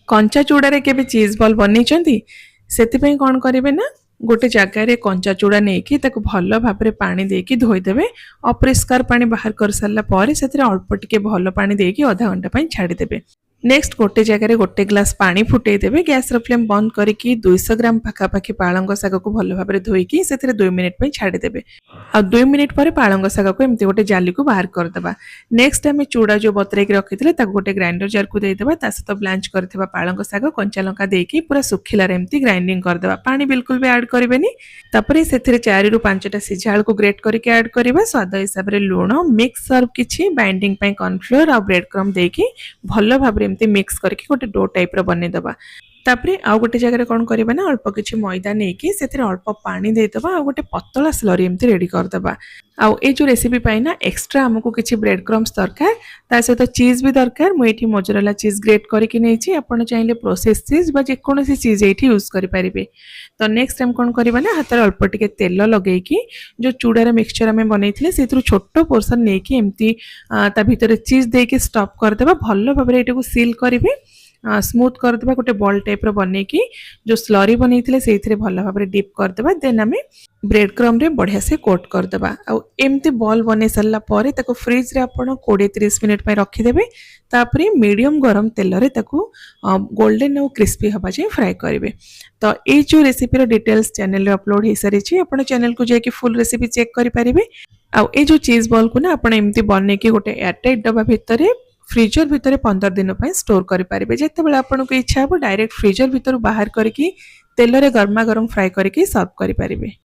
कंचा चूड़ारे केबे cheese ball बनैछंती सेति कौन करेंगे ना गोटे जगार कंचा चूड़ा नहीं ताको भल भाव में पानी देकी धोईदेवे अपरिष्कार पानी बाहर कर सारा पर से अल्प टिके भल पानी देकी आधा घंटा छाड़ीदेवे। नेक्स्ट गोटे जगार गोटे ग्लास पानी फुटे देवे गैस फ्लेम बंद करके 200 ग्राम पाखापाखि पालंग शाग को भल भाव में धोईकी से 2 मिनिट छाड़ीदेवे आ 2 मिनिट पर पालंग शाग को एमती गोटे जाली को बाहर करदे। नेक्स्ट आम चूड़ा जो बतरैक रखी गोटे ग्राइंडर जार को देदेबा सहित ब्लांच करथिबा पालंग शाग कंचा लंका देकी पूरा सुखिलार एमती ग्राइंडिंग करदे पानी बिल्कुल भी ऐड करेनि। तापर से 4 ରୁ 5टा सिझा आलू को ग्रेट करके ऐड करबा स्वाद हिसाब रे लूण मिक्स सर्व किछि बाइंडिंग पे कॉर्नफ्लोर और ब्रेड क्रम देकी भल भाव एमती मिक्स करके गोटे डो टाइप रो बने दबा। तापरे आउ गोटे जगह कौन करबा ना अल्प किछि मैदा नेकी सेतिर अल्प पानी दे दबा आ गोटे पतला स्लरी एमती रेडी कर दबा। आउ ए जो रेसिपी पाई ना एक्स्ट्रा हमको किछि ब्रेड क्रम्स दरकार ता सहित चीज भी दरकार। मु एठी मोजरेला चीज ग्रेट करके नेछि आपण चाहिले प्रोसेस चीज बा जे कोनोसी चीज एठी यूज करि परिबे। तो नेक्स्ट टाइम कौन करबा ना हाथ अल्प टिके तेल लगेकी जो चूड़ार मिक्सचर आम बनईथिले सेतिर छोटो पोर्शन नेकी एमती ता भितर चीज देकी स्टॉप कर देबा भल भाव रे एटाको सील करिवे स्मूथ करदे गोटे बॉल टाइप रो बनेकी जो स्लरी बनईथिले सेथिरे भल भाव रे डीप करदे देन आमे ब्रेड क्रम रे बढ़िया से कोट करदे आ एमती बॉल बने सरला परे ताको फ्रिज रे आपण 20-30 मिनिट पे रखी देबे। तापरे मीडियम गरम तेल रे ताको गोल्डन और क्रिस्पी हबा जे फ्राई करिवे। तो ए जो रेसिपी रो डिटेल्स चैनल रे अपलोड हे सारी छी आपण चैनल को जे कि फुल रेसिपी चेक करि परिबे। आ ए जो चीज बॉल को ना आपण एमती बने के गोटे एयरटाइट डब्बा भितरे फ्रीजर भितर 15 दिन स्टोर करें जिते बड़े आपको इच्छा हो डायरेक्ट फ्रीजर भितर बाहर करके तेल रे गरमा गरम फ्राई करके सर्व करें।